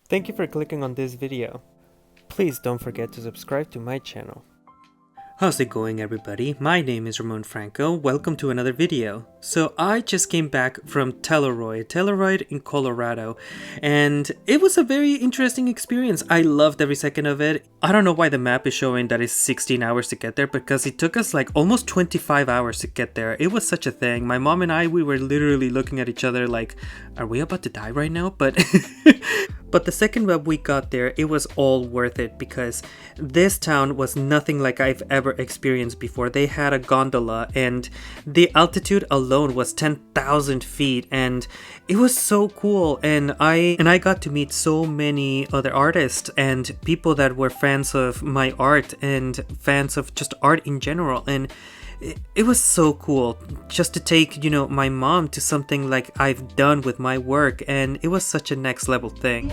Thank you for clicking on this video. Please don't forget to subscribe to my channel. How's it going, everybody? My name is Ramon Franco. Welcome to another video. So I just came back from Telluride in Colorado, and it was a very interesting experience. I loved every second of it. I don't know why the map is showing that it's 16 hours to get there, because it took us like almost 25 hours to get there. It was such a thing. My mom and I, we were literally looking at each other like, are we about to die right now? But But the second that we got there, it was all worth it, because this town was nothing like I've ever experienced before. They had a gondola, and the altitude alone was 10,000 feet, and it was so cool. And I got to meet so many other artists and people that were fans of my art and fans of just art in general. And it was so cool just to take, my mom to something like I've done with my work, and it was such a next level thing.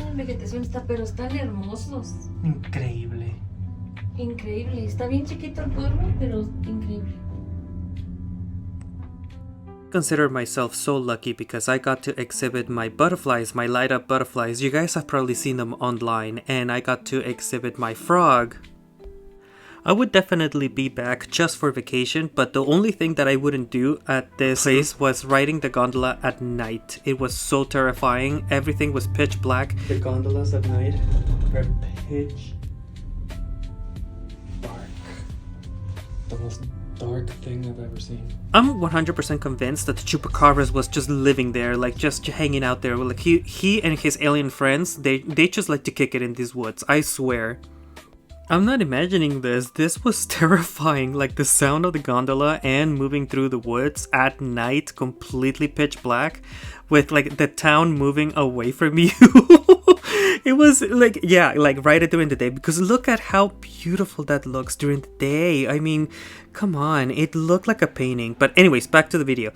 Pero están hermosos. Increíble. Increíble. Está bien chiquito el pueblo, pero increíble. Consider myself so lucky because I got to exhibit my butterflies, my light up butterflies. You guys have probably seen them online, and I got to exhibit my frog. I would definitely be back just for vacation, but the only thing that I wouldn't do at this place was riding the gondola at night. It was so terrifying. Everything was pitch black. The gondolas at night are pitch dark. The most dark thing I've ever seen. I'm 100% convinced that the chupacabras was just living there, like just hanging out there. Like he and his alien friends, they just like to kick it in these woods. I swear. I'm not imagining this. This was terrifying. Like the sound of the gondola and moving through the woods at night, completely pitch black, with like the town moving away from you. It was like, yeah, like right during the day, because look at how beautiful that looks during the day. I mean, come on, it looked like a painting. But anyways, back to the video.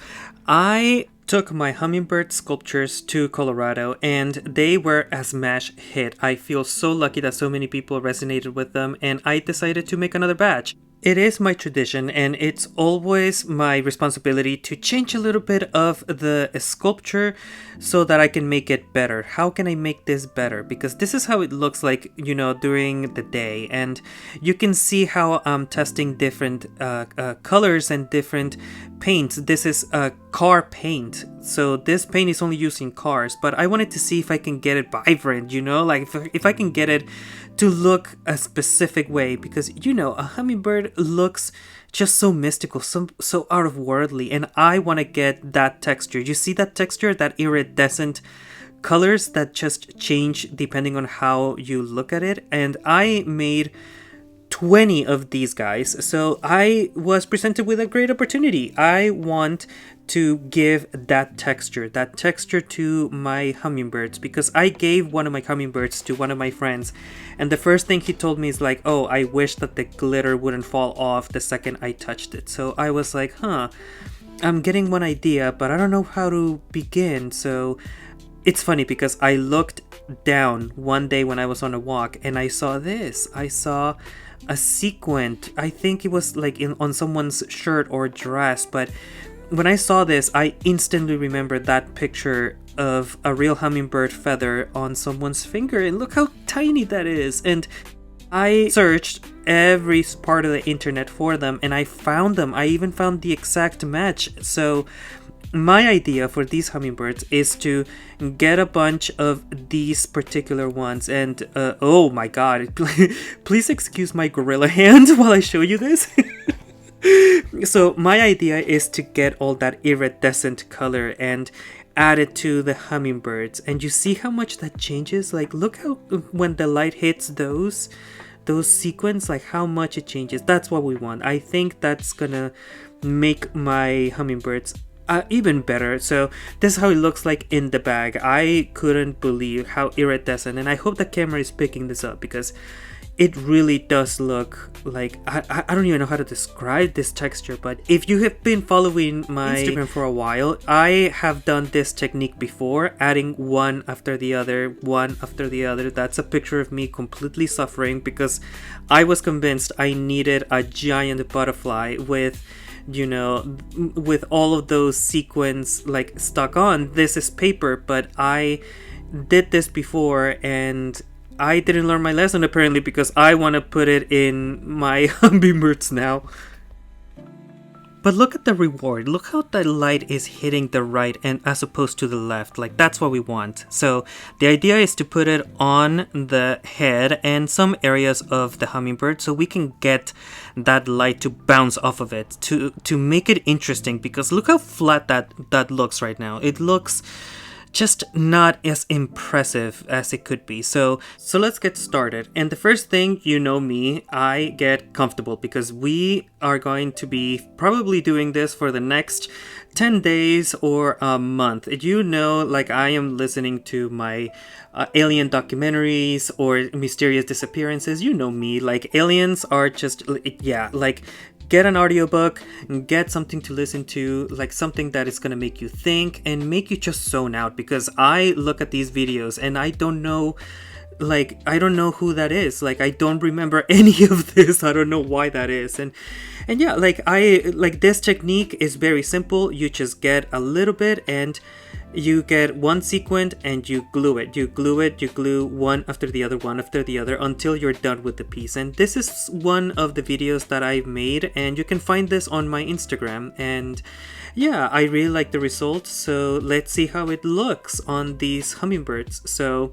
I took my Hummingbird sculptures to Colorado, and they were a smash hit. I feel so lucky that so many people resonated with them, and I decided to make another batch. It is my tradition, and it's always my responsibility to change a little bit of the sculpture so that I can make it better. How can I make this better? Because this is how it looks like, during the day. And you can see how I'm testing different colors and different paints. This is a car paint, so this paint is only used in cars, but I wanted to see if I can get it vibrant, like if I can get it to look a specific way, because a hummingbird looks just so mystical, so out of worldly, and I want to get that texture. You see that texture, that iridescent colors that just change depending on how you look at it. And I made 20 of these guys, so I was presented with a great opportunity. I want to give that texture to my hummingbirds, because I gave one of my hummingbirds to one of my friends, and the first thing he told me is like, oh, I wish that the glitter wouldn't fall off the second I touched it. So I was like, I'm getting one idea, but I don't know how to begin. So it's funny because I looked down one day when I was on a walk, and I saw this. I saw a sequin. I think it was like on someone's shirt or dress, but when I saw this, I instantly remembered that picture of a real hummingbird feather on someone's finger, and look how tiny that is. And I searched every part of the internet for them, and I found them. I even found the exact match. So my idea for these hummingbirds is to get a bunch of these particular ones, and oh my god, please excuse my gorilla hand while I show you this. So my idea is to get all that iridescent color and add it to the hummingbirds, and you see how much that changes. Like, look how when the light hits those sequins, like how much it changes. That's what we want. I think that's gonna make my hummingbirds even better. So this is how it looks like in the bag. I couldn't believe how iridescent, and I hope the camera is picking this up, because it really does look like, I don't even know how to describe this texture. But if you have been following my Instagram for a while, I have done this technique before, adding one after the other. That's a picture of me completely suffering because I was convinced I needed a giant butterfly with with all of those sequins like stuck on. This is paper, but I did this before and I didn't learn my lesson apparently, because I want to put it in my hummingbirds now. But look at the reward. Look how the light is hitting the right and as opposed to the left. Like, that's what we want. So the idea is to put it on the head and some areas of the hummingbird so we can get that light to bounce off of it, to make it interesting, because look how flat that looks right now. It looks just not as impressive as it could be. So let's get started. And the first thing, you know me, I get comfortable, because we are going to be probably doing this for the next 10 days or a month. You know, like, I am listening to my alien documentaries or mysterious disappearances. You know me, like, aliens are just, yeah, like, get an audiobook, get something to listen to, like something that is going to make you think and make you just zone out, because I look at these videos and I don't know who that is. Like, I don't remember any of this. I don't know why that is. And yeah, like, this technique is very simple. You just get a little bit and you get one sequin and you glue it. You glue one after the other until you're done with the piece. And this is one of the videos that I've made, and you can find this on my Instagram. And yeah, I really like the result. So let's see how it looks on these hummingbirds. So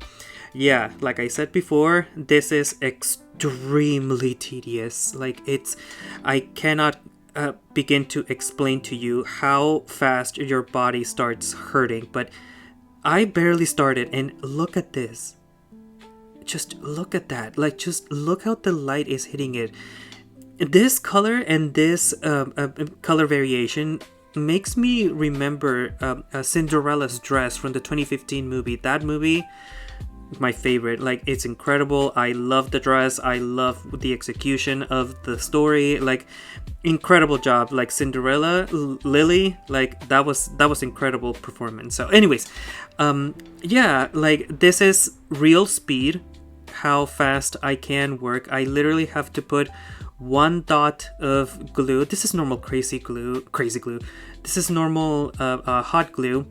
yeah, like I said before, this is extremely tedious. Like, I cannot begin to explain to you how fast your body starts hurting, but I barely started, and look at this. Just look at that. Like, just look how the light is hitting it. This color and this color variation makes me remember Cinderella's dress from the 2015 movie. That movie, my favorite. Like, it's incredible. I love the dress. I love the execution of the story. Like, incredible job. Like, Cinderella, Lily, like, that was incredible performance. So anyways, yeah, like, this is real speed, how fast I can work. I literally have to put one dot of glue. This is normal crazy glue. This is normal hot glue.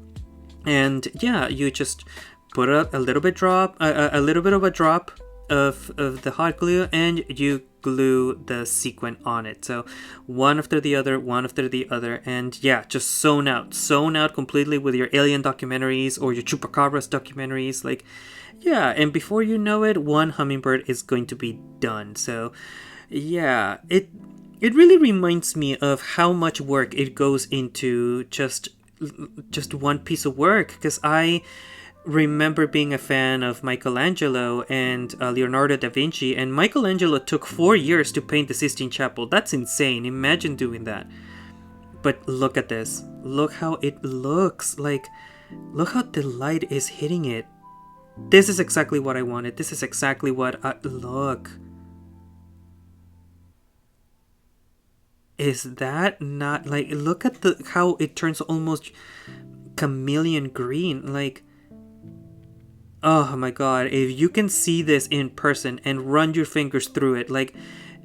And yeah, you just put a little bit of a drop of the hot glue, and you glue the sequin on it. So one after the other, and yeah, just zone out completely with your alien documentaries or your chupacabras documentaries. Like, yeah, and before you know it, one hummingbird is going to be done. So yeah, it really reminds me of how much work it goes into just one piece of work, because I remember being a fan of Michelangelo and Leonardo da Vinci, and Michelangelo took 4 years to paint the Sistine Chapel. That's insane. Imagine doing that. But look at this. Look how it looks. Like, look how the light is hitting it. This is exactly what I wanted. This is exactly what look. Is that not, like, look at how it turns almost chameleon green. Like, oh my god, if you can see this in person and run your fingers through it, like,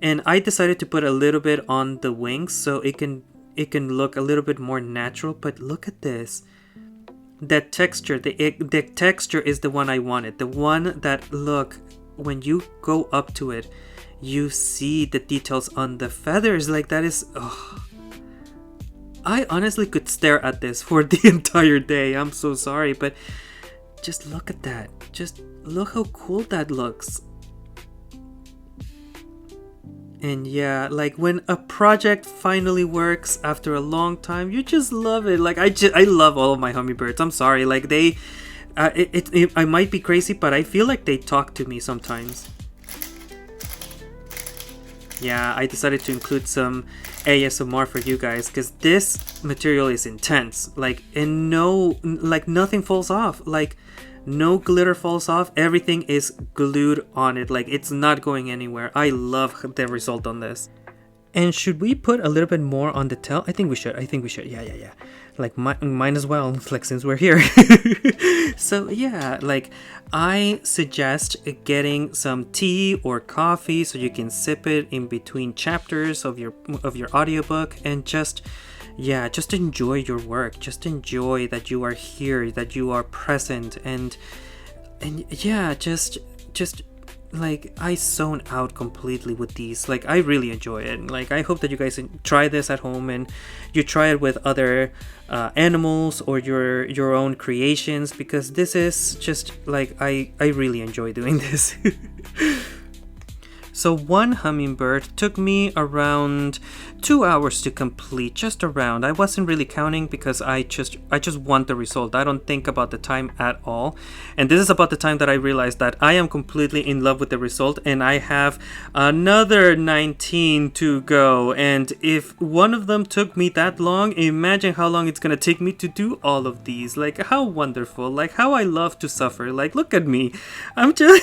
and I decided to put a little bit on the wings so it can look a little bit more natural. But look at this. That texture, the texture is the one I wanted. The one that, look, when you go up to it, you see the details on the feathers. Like, that is, oh. I honestly could stare at this for the entire day. I'm so sorry, but just look at that. Just look how cool that looks. And yeah, like, when a project finally works after a long time, you just love it. Like, I love all of my hummingbirds. I'm sorry, like, they I might be crazy, but I feel like they talk to me sometimes. Yeah, I decided to include some ASMR for you guys, because this material is intense. Like, and nothing falls off. Like, no glitter falls off. Everything is glued on it. Like, it's not going anywhere. I love the result on this. And should we put a little bit more on the tail? I think we should. Yeah. Like, mine as well, like, since we're here. So yeah, like, I suggest getting some tea or coffee so you can sip it in between chapters of your audiobook, and just enjoy your work. Just enjoy that you are here, that you are present, and And yeah, just like I zone out completely with these. Like I really enjoy it. Like I hope that you guys try this at home and you try it with other animals or your own creations, because this is just like I really enjoy doing this. So one hummingbird took me around 2 hours to complete, just around. I wasn't really counting because I just want the result. I don't think about the time at all. And this is about the time that I realized that I am completely in love with the result, and I have another 19 to go. And if one of them took me that long, imagine how long it's gonna take me to do all of these. Like how wonderful, like how I love to suffer. Like look at me, I'm just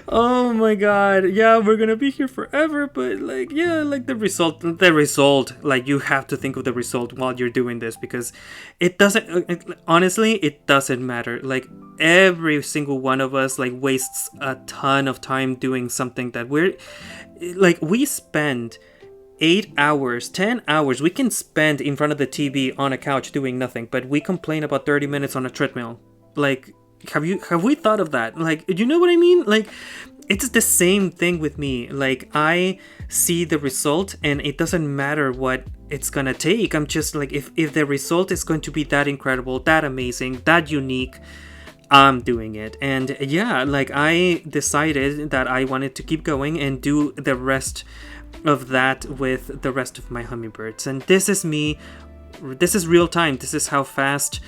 oh my god, yeah, we're gonna be here forever, but like, yeah, like the result, like you have to think of the result while you're doing this, because it doesn't, honestly, it doesn't matter. Like every single one of us like wastes a ton of time doing something that we spend 8 hours, 10 hours, we can spend in front of the TV on a couch doing nothing, but we complain about 30 minutes on a treadmill. Like, have we thought of that? Like, you know what I mean? Like, it's the same thing with me. Like, I see the result and it doesn't matter what it's gonna take. I'm just like, if the result is going to be that incredible, that amazing, that unique, I'm doing it. And yeah, like I decided that I wanted to keep going and do the rest of that with the rest of my hummingbirds. And this is me, this is real time, this is how fast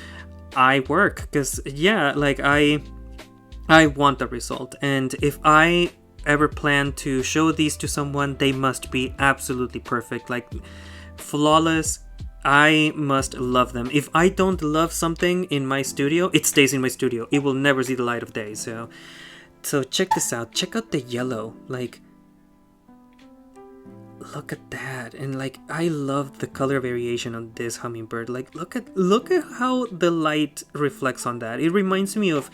I work, because yeah, like I want the result, and if I ever plan to show these to someone, they must be absolutely perfect, like flawless. I must love them. If I don't love something in my studio, it stays in my studio. It will never see the light of day. So check this out. Check out the yellow. Like, look at that. And like I love the color variation on this hummingbird. Like look at how the light reflects on that. It reminds me of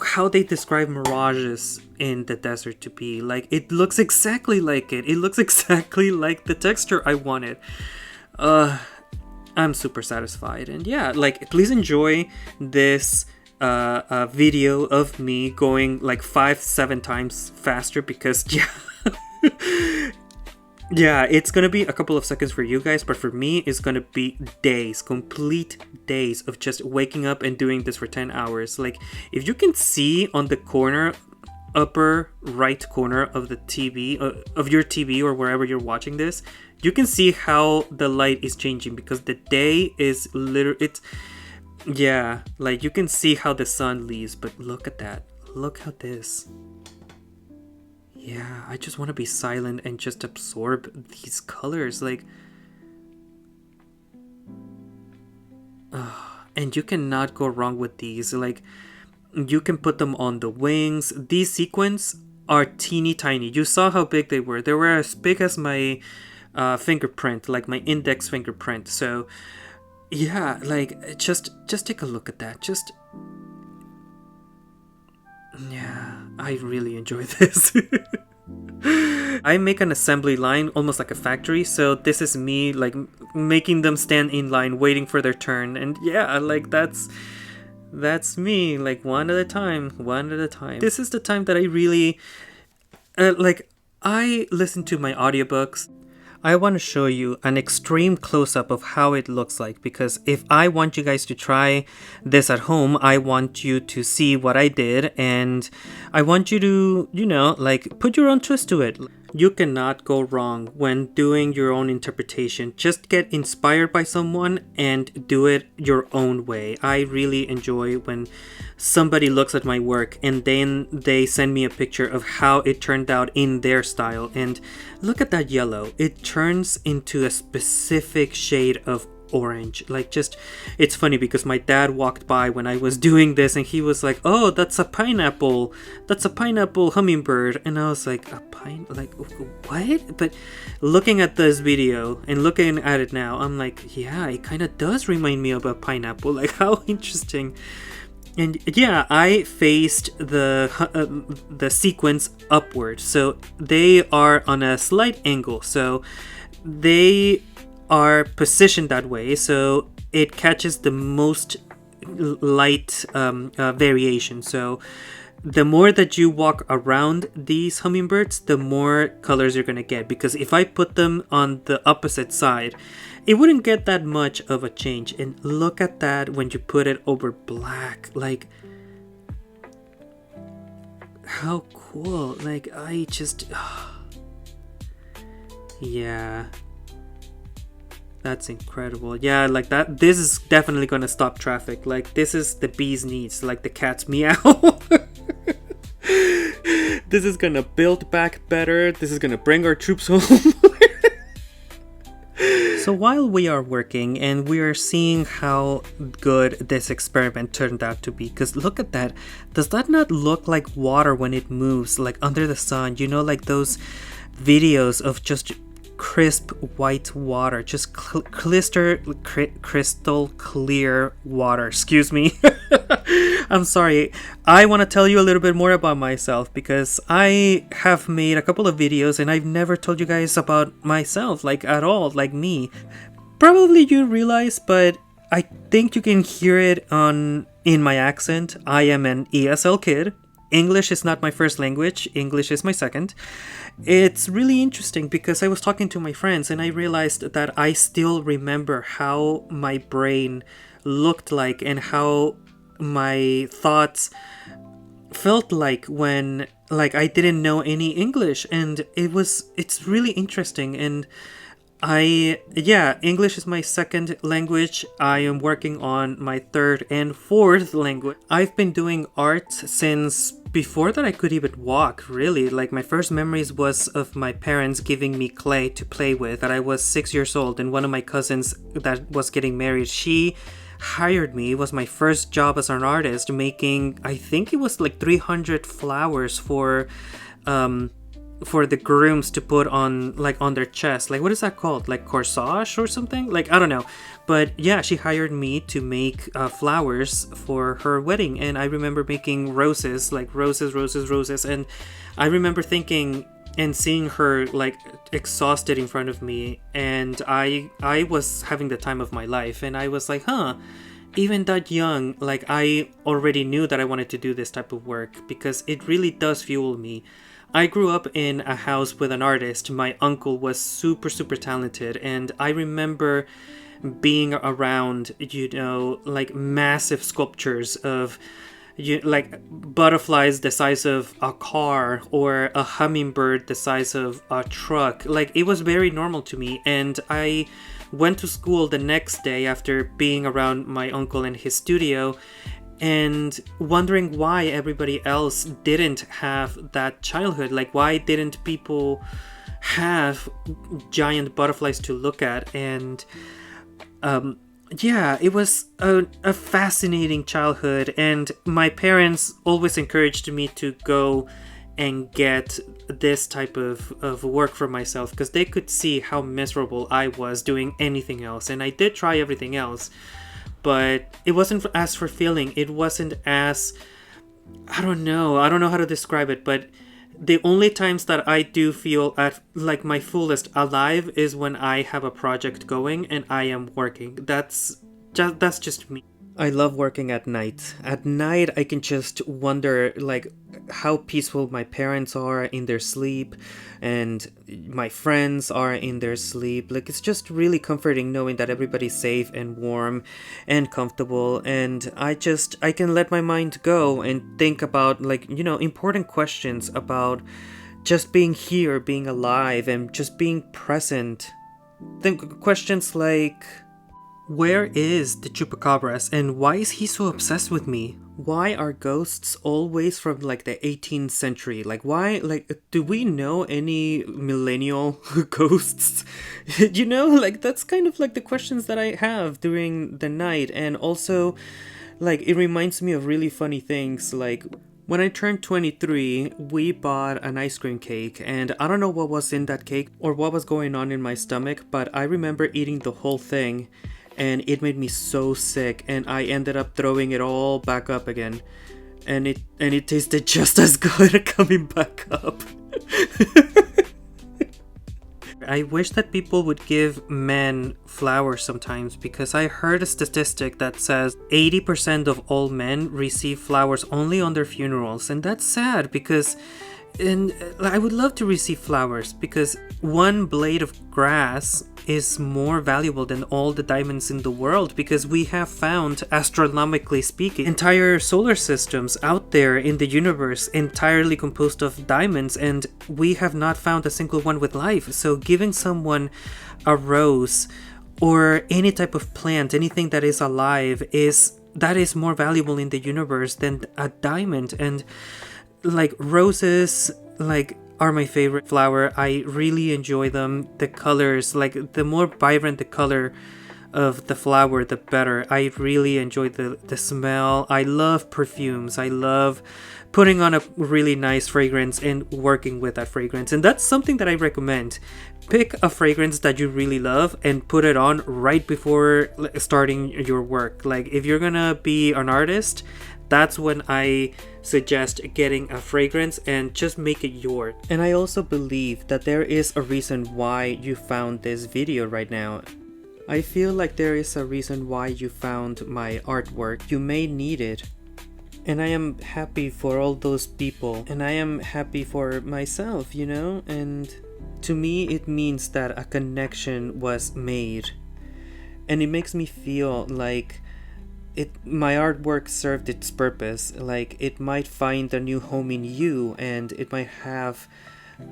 how they describe mirages in the desert to be. Like it looks exactly like it. It looks exactly like the texture I wanted. I'm super satisfied. And yeah, like please enjoy this video of me going like 5-7 times faster, because yeah. Yeah, it's gonna be a couple of seconds for you guys, but for me, it's gonna be days, complete days of just waking up and doing this for 10 hours. Like, if you can see on the corner, upper right corner of the TV, of your TV or wherever you're watching this, you can see how the light is changing, because the day is yeah, like you can see how the sun leaves, but look at that. Look at this. Yeah, I just want to be silent and just absorb these colors, like, and you cannot go wrong with these. Like, you can put them on the wings. These sequins are teeny tiny. You saw how big they were. They were as big as my fingerprint, like my index fingerprint. So yeah, like just take a look at that. Yeah, I really enjoy this. I make an assembly line almost like a factory, so this is me like making them stand in line waiting for their turn. And yeah, like that's me, like one at a time. This is the time that I really like I listen to my audiobooks. I want to show you an extreme close-up of how it looks like, because if I want you guys to try this at home, I want you to see what I did, and I want you to, you know, like put your own twist to it. You cannot go wrong when doing your own interpretation. Just get inspired by someone and do it your own way. I really enjoy when somebody looks at my work and then they send me a picture of how it turned out in their style. And look at that yellow. It turns into a specific shade of orange. Like, just, it's funny because my dad walked by when I was doing this and he was like, oh, that's a pineapple hummingbird. And I was like, like what? But looking at this video and looking at it now, I'm like, yeah, it kind of does remind me of a pineapple. Like, how interesting. And yeah, I faced the sequence upward, so they are on a slight angle, so they are positioned that way, so it catches the most light variation. So the more that you walk around these hummingbirds, the more colors you're gonna get. Because if I put them on the opposite side, it wouldn't get that much of a change. And look at that when you put it over black. Like, how cool. Like, I just... yeah. That's incredible. Yeah, like that. This is definitely gonna stop traffic. Like, this is the bee's knees. Like the cat's meow. This is gonna build back better. This is gonna bring our troops home. So while we are working and we are seeing how good this experiment turned out to be, because look at that. Does that not look like water when it moves, like under the sun? You know, like those videos of just crisp white water, just crystal clear water. Excuse me. I'm sorry. I want to tell you a little bit more about myself, because I have made a couple of videos and I've never told you guys about myself, like at all, like me. Probably you realize, but I think you can hear it in my accent. I am an ESL kid. English is not my first language. English is my second. It's really interesting because I was talking to my friends and I realized that I still remember how my brain looked like and how my thoughts felt like when I didn't know any English. And it's really interesting. And English is my second language. I am working on my third and fourth language. I've been doing art since before that I could even walk, really. Like, my first memories was of my parents giving me clay to play with. That I was 6 years old, and one of my cousins that was getting married, she hired me. It was my first job as an artist, making, I think it was like 300 flowers for the grooms to put on their chest. Like, what is that called? Like corsage or something? Like, I don't know. But yeah, she hired me to make flowers for her wedding. And I remember making roses, like roses. And I remember thinking and seeing her like exhausted in front of me. And I was having the time of my life. And I was like, even that young, like, I already knew that I wanted to do this type of work because it really does fuel me. I grew up in a house with an artist. My uncle was super, super talented. And I remember being around, like massive sculptures of, like butterflies the size of a car or a hummingbird the size of a truck. Like, it was very normal to me. And I went to school the next day after being around my uncle in his studio and wondering why everybody else didn't have that childhood. Like, why didn't people have giant butterflies to look at? And it was a fascinating childhood. And my parents always encouraged me to go and get this type of work for myself, because they could see how miserable I was doing anything else. And I did try everything else, but it wasn't as fulfilling. It wasn't as, I don't know how to describe it, but the only times that I do feel at like my fullest alive is when I have a project going and I am working. That's just me. I love working at night. At night, I can just wonder like how peaceful my parents are in their sleep and my friends are in their sleep. Like, it's just really comforting knowing that everybody's safe and warm and comfortable. And I can let my mind go and think about like, important questions about just being here, being alive, and just being present. Think questions like, where is the chupacabras and why is he so obsessed with me? Why are ghosts always from like the 18th century? Like, why, like, do we know any millennial ghosts? Like, that's kind of like the questions that I have during the night. And also, like, it reminds me of really funny things. Like, when I turned 23, we bought an ice cream cake, and I don't know what was in that cake or what was going on in my stomach, but I remember eating the whole thing. And it made me so sick, and I ended up throwing it all back up again. And it tasted just as good coming back up. I wish that people would give men flowers sometimes, because I heard a statistic that says 80% of all men receive flowers only on their funerals, and that's sad because I would love to receive flowers, because one blade of grass is more valuable than all the diamonds in the world, because we have found, astronomically speaking, entire solar systems out there in the universe entirely composed of diamonds, and we have not found a single one with life. So giving someone a rose or any type of plant, anything that is alive, is more valuable in the universe than a diamond. And like, roses, like, are my favorite flower. I really enjoy them. The colors, like, the more vibrant the color of the flower, the better. I really enjoy the smell. I love perfumes. I love putting on a really nice fragrance and working with that fragrance. And that's something that I recommend. Pick a fragrance that you really love and put it on right before starting your work. Like, if you're gonna be an artist, that's when I suggest getting a fragrance and just make it yours. And I also believe that there is a reason why you found this video right now. I feel like there is a reason why you found my artwork. You may need it. And I am happy for all those people. And I am happy for myself, you know? And to me, it means that a connection was made. And it makes me feel like my artwork served its purpose. Like, it might find a new home in you, and it might have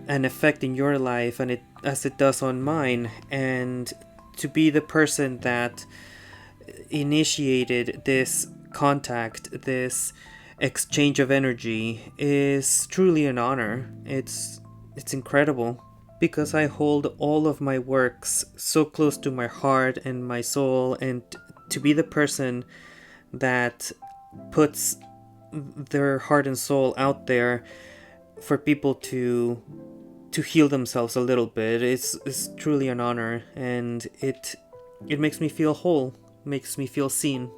an effect in your life, and as it does on mine. And to be the person that initiated this contact, this exchange of energy, is truly an honor. It's incredible, because I hold all of my works so close to my heart and my soul, and to be the person that puts their heart and soul out there for people to heal themselves a little bit, it's truly an honor. And it makes me feel whole, makes me feel seen.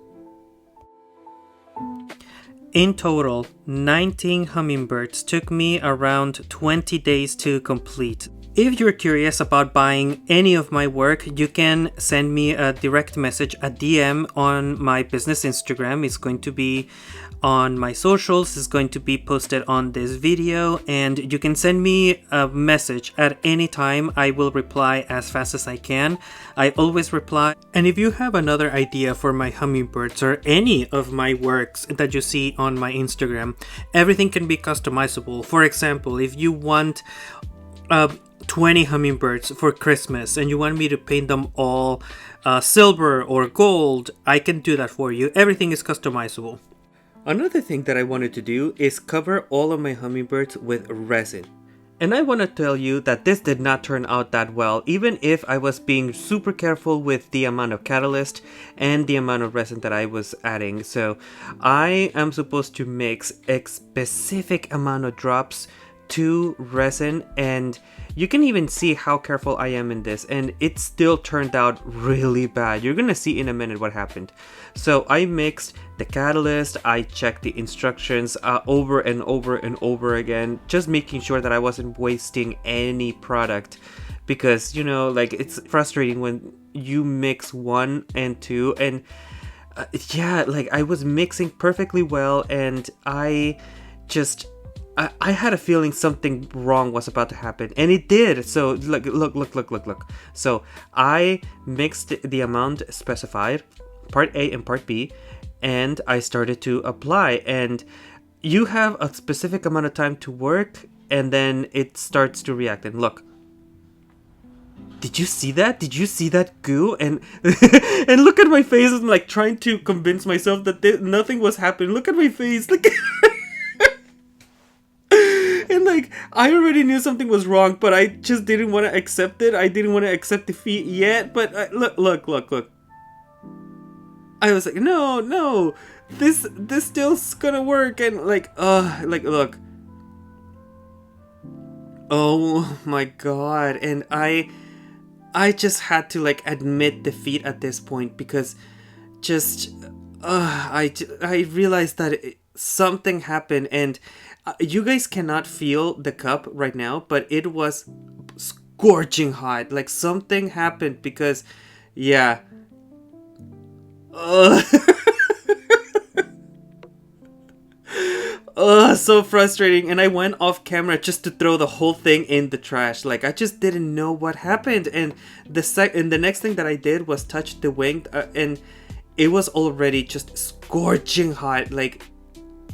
In total, 19 hummingbirds took me around 20 days to complete. If you're curious about buying any of my work, you can send me a direct message, a DM on my business Instagram. It's going to be on my socials, it's going to be posted on this video, and you can send me a message at any time. I will reply as fast as I can. I always reply. And if you have another idea for my hummingbirds or any of my works that you see on my Instagram, everything can be customizable. For example, if you want 20 hummingbirds for Christmas and you want me to paint them all silver or gold, I can do that for you. Everything is customizable. Another thing that I wanted to do is cover all of my hummingbirds with resin. And I want to tell you that this did not turn out that well, even if I was being super careful with the amount of catalyst and the amount of resin that I was adding. So I am supposed to mix a specific amount of drops to resin, and you can even see how careful I am in this, and it still turned out really bad. You're gonna see in a minute what happened. So I mixed the catalyst, I checked the instructions over and over and over again, just making sure that I wasn't wasting any product, because, you know, like, it's frustrating when you mix 1 and 2, and like, I was mixing perfectly well, and I had a feeling something wrong was about to happen, and it did. So look. So I mixed the amount specified, part A and part B, and I started to apply. And you have a specific amount of time to work, and then it starts to react. And look. Did you see that? Did you see that goo? And and look at my face. I'm like trying to convince myself that nothing was happening. Look at my face. Look. And like, I already knew something was wrong, but I just didn't want to accept it. I didn't want to accept defeat yet. But look. I was like, no, this still's gonna work. And like, look. Oh my god. And I just had to like admit defeat at this point, because I realized that something happened, and you guys cannot feel the cup right now, but it was scorching hot. Like something happened because, yeah. So frustrating. And I went off camera just to throw the whole thing in the trash. Like I just didn't know what happened. And the next thing that I did was touch the wing, and it was already just scorching hot. Like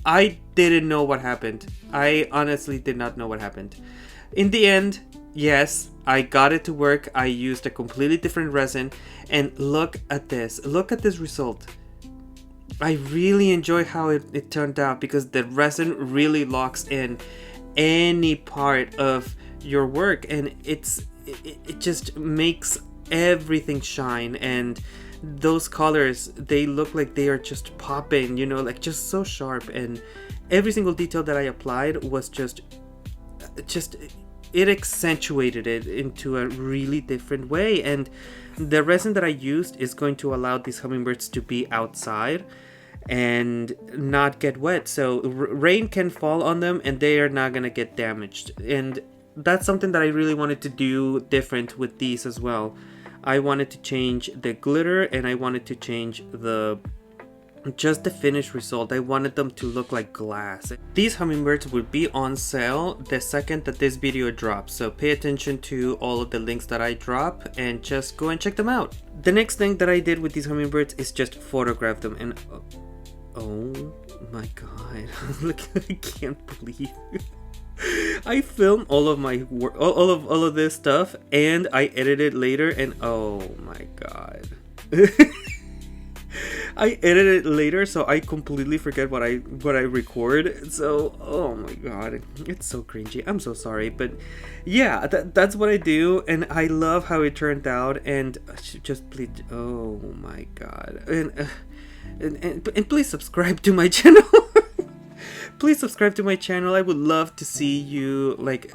I didn't know what happened. I honestly did not know what happened. In the end, yes, I got it to work. I used a completely different resin, and look at this. Look at this result. I really enjoy how it turned out, because the resin really locks in any part of your work, and it just makes everything shine. And those colors, they look like they are just popping, you know, like just so sharp. And every single detail that I applied was just it accentuated it into a really different way. And the resin that I used is going to allow these hummingbirds to be outside and not get wet, so rain can fall on them and they are not gonna get damaged. And that's something that I really wanted to do different with these as well. I wanted to change the glitter, and I wanted to change just the finished result. I wanted them to look like glass. These hummingbirds will be on sale the second that this video drops, so pay attention to all of the links that I drop and just go and check them out. The next thing that I did with these hummingbirds is just photograph them, and oh my god, look, I can't believe it. I filmed all of my work, all of this stuff, and I edited later, and oh my god. I edited it later, so I completely forget what I record. So, oh my god, it's so cringy. I'm so sorry, but yeah, that's what I do, and I love how it turned out. And just please, oh my god, and please subscribe to my channel. Please subscribe to my channel. I would love to see you, like,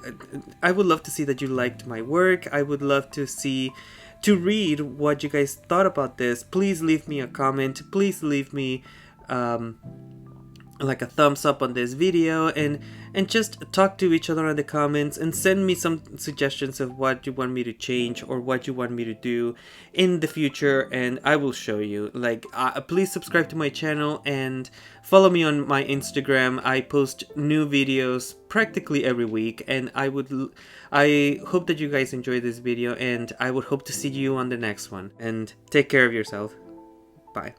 I would love to see that you liked my work. I would love to read what you guys thought about this. Please leave me a comment. Please leave me like a thumbs up on this video, and just talk to each other in the comments, and send me some suggestions of what you want me to change or what you want me to do in the future, and I will show you. Like, please subscribe to my channel and follow me on my Instagram. I post new videos practically every week, and I hope that you guys enjoy this video, and I would hope to see you on the next one. And take care of yourself. Bye.